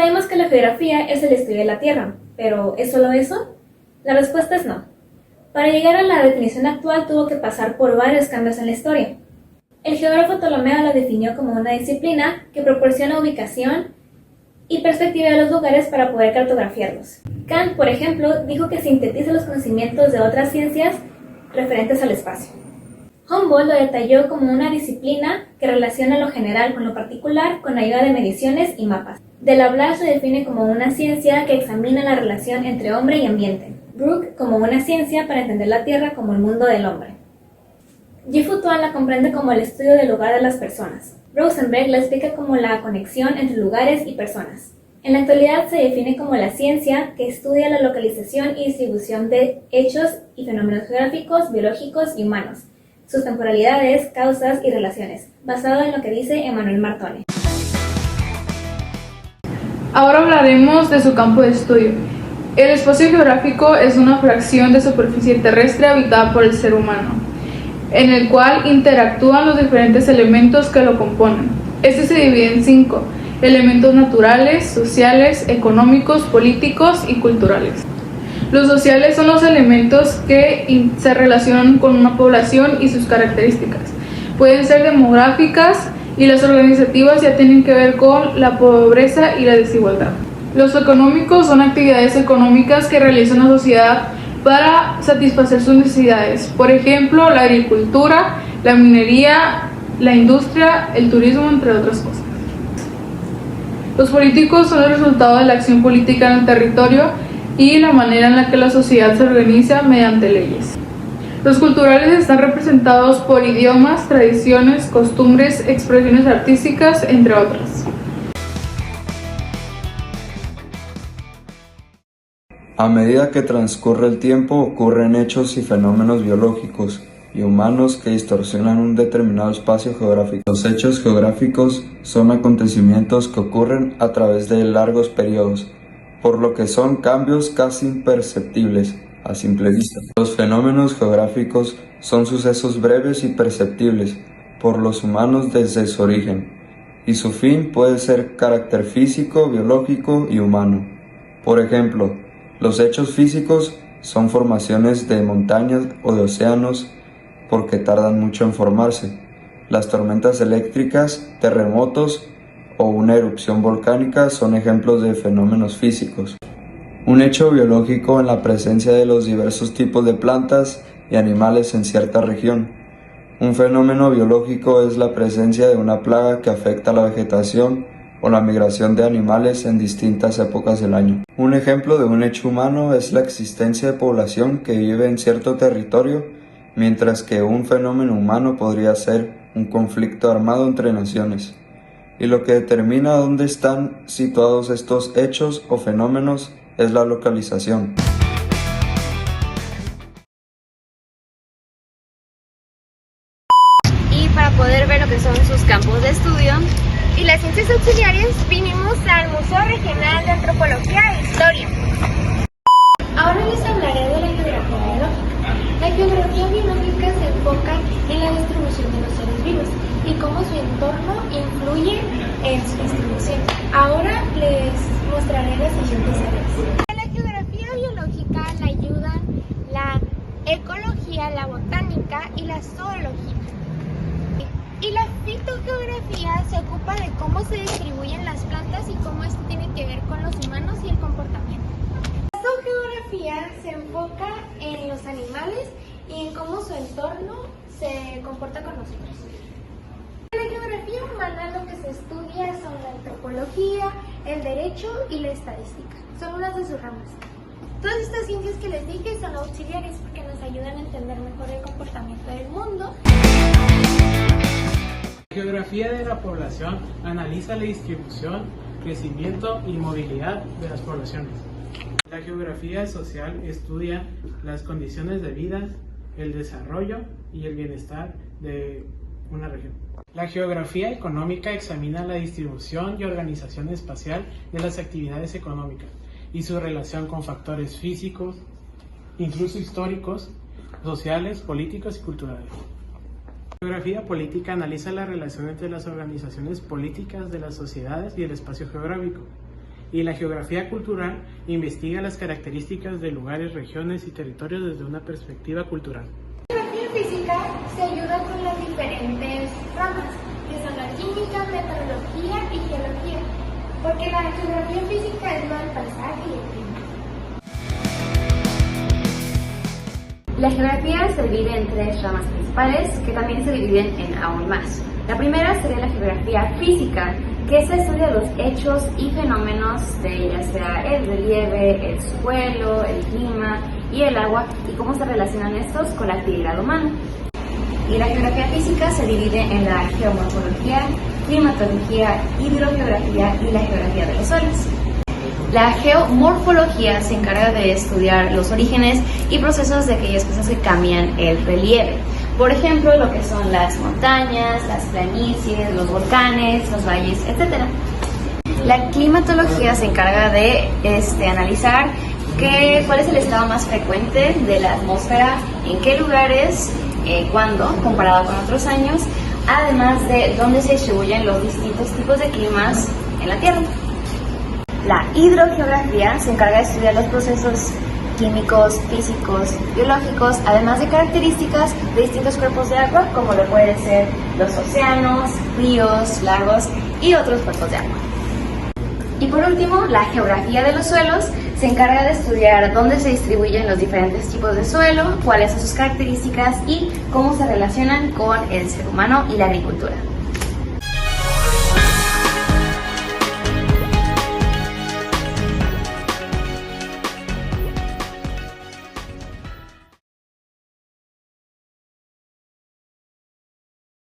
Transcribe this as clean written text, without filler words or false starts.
Sabemos que la geografía es el estudio de la Tierra, pero ¿es solo eso? La respuesta es no. Para llegar a la definición actual tuvo que pasar por varios cambios en la historia. El geógrafo Ptolomeo la definió como una disciplina que proporciona ubicación y perspectiva de los lugares para poder cartografiarlos. Kant, por ejemplo, dijo que sintetiza los conocimientos de otras ciencias referentes al espacio. Humboldt lo detalló como una disciplina que relaciona lo general con lo particular con ayuda de mediciones y mapas. De Lablache se define como una ciencia que examina la relación entre hombre y ambiente. Brooke como una ciencia para entender la Tierra como el mundo del hombre. Gifu Tuan la comprende como el estudio del lugar de las personas. Rosenberg la explica como la conexión entre lugares y personas. En la actualidad se define como la ciencia que estudia la localización y distribución de hechos y fenómenos geográficos, biológicos y humanos, sus temporalidades, causas y relaciones, basado en lo que dice Emmanuel Martone. Ahora hablaremos de su campo de estudio. El espacio geográfico es una fracción de superficie terrestre habitada por el ser humano, en el cual interactúan los diferentes elementos que lo componen. Este se divide en 5 elementos naturales, sociales, económicos, políticos y culturales. Los sociales son los elementos que se relacionan con una población y sus características. Pueden ser demográficas y las organizativas ya tienen que ver con la pobreza y la desigualdad. Los económicos son actividades económicas que realiza una sociedad para satisfacer sus necesidades. Por ejemplo, la agricultura, la minería, la industria, el turismo, entre otras cosas. Los políticos son el resultado de la acción política en el territorio y la manera en la que la sociedad se organiza mediante leyes. Los culturales están representados por idiomas, tradiciones, costumbres, expresiones artísticas, entre otras. A medida que transcurre el tiempo, ocurren hechos y fenómenos biológicos y humanos que distorsionan un determinado espacio geográfico. Los hechos geográficos son acontecimientos que ocurren a través de largos periodos, por lo que son cambios casi imperceptibles a simple vista. Los fenómenos geográficos son sucesos breves y perceptibles por los humanos desde su origen, y su fin puede ser carácter físico, biológico y humano. Por ejemplo, los hechos físicos son formaciones de montañas o de océanos porque tardan mucho en formarse. Las tormentas eléctricas, terremotos o una erupción volcánica son ejemplos de fenómenos físicos. Un hecho biológico en la presencia de los diversos tipos de plantas y animales en cierta región. Un fenómeno biológico es la presencia de una plaga que afecta a la vegetación o la migración de animales en distintas épocas del año. Un ejemplo de un hecho humano es la existencia de población que vive en cierto territorio, mientras que un fenómeno humano podría ser un conflicto armado entre naciones. Y lo que determina dónde están situados estos hechos o fenómenos es la localización. Y para poder ver lo que son sus campos de estudio y las ciencias auxiliares, vinimos al Museo Regional de Antropología e Historia. Ahora les hablaré de la geografía biológica. La geografía biológica se enfoca en la distribución de los seres vivos y cómo su entorno influye en su distribución. Ahora les mostraré las siguientes áreas. En la geografía biológica la ayudan la ecología, la botánica y la zoología. Y la fitogeografía se ocupa de cómo se distribuyen las plantas y cómo esto tiene que ver con los humanos y el comportamiento. La zoogeografía se enfoca en los animales y en cómo su entorno se comporta con nosotros. En la geografía humana lo que se estudia son la antropología, el derecho y la estadística. Son unas de sus ramas. Todas estas ciencias que les dije son auxiliares porque nos ayudan a entender mejor el comportamiento del mundo. La geografía de la población analiza la distribución, crecimiento y movilidad de las poblaciones. La geografía social estudia las condiciones de vida, el desarrollo y el bienestar de una región. La geografía económica examina la distribución y organización espacial de las actividades económicas y su relación con factores físicos, incluso históricos, sociales, políticos y culturales. La geografía política analiza la relación entre las organizaciones políticas de las sociedades y el espacio geográfico Y la geografía cultural investiga las características de lugares, regiones y territorios desde una perspectiva cultural. La geografía física se ayuda con las diferentes ramas, que son la química, meteorología y geología, porque la geografía física es lo del paisaje y el clima. La geografía se divide en tres ramas principales que también se dividen en aún más. La primera sería la geografía física, que se estudia los hechos y fenómenos de ya sea el relieve, el suelo, el clima y el agua y cómo se relacionan estos con la actividad humana. Y la geografía física se divide en la geomorfología, climatología, hidrogeografía y la geografía de los suelos. La geomorfología se encarga de estudiar los orígenes y procesos de aquellas cosas que cambian el relieve. Por ejemplo, lo que son las montañas, las planicies, los volcanes, los valles, etc. La climatología se encarga de analizar cuál es el estado más frecuente de la atmósfera, en qué lugares, cuándo, comparado con otros años, además de dónde se distribuyen los distintos tipos de climas en la Tierra. La hidrogeografía se encarga de estudiar los procesos químicos, físicos, biológicos, además de características de distintos cuerpos de agua, como lo pueden ser los océanos, ríos, lagos y otros cuerpos de agua. Y por último, la geografía de los suelos se encarga de estudiar dónde se distribuyen los diferentes tipos de suelo, cuáles son sus características y cómo se relacionan con el ser humano y la agricultura.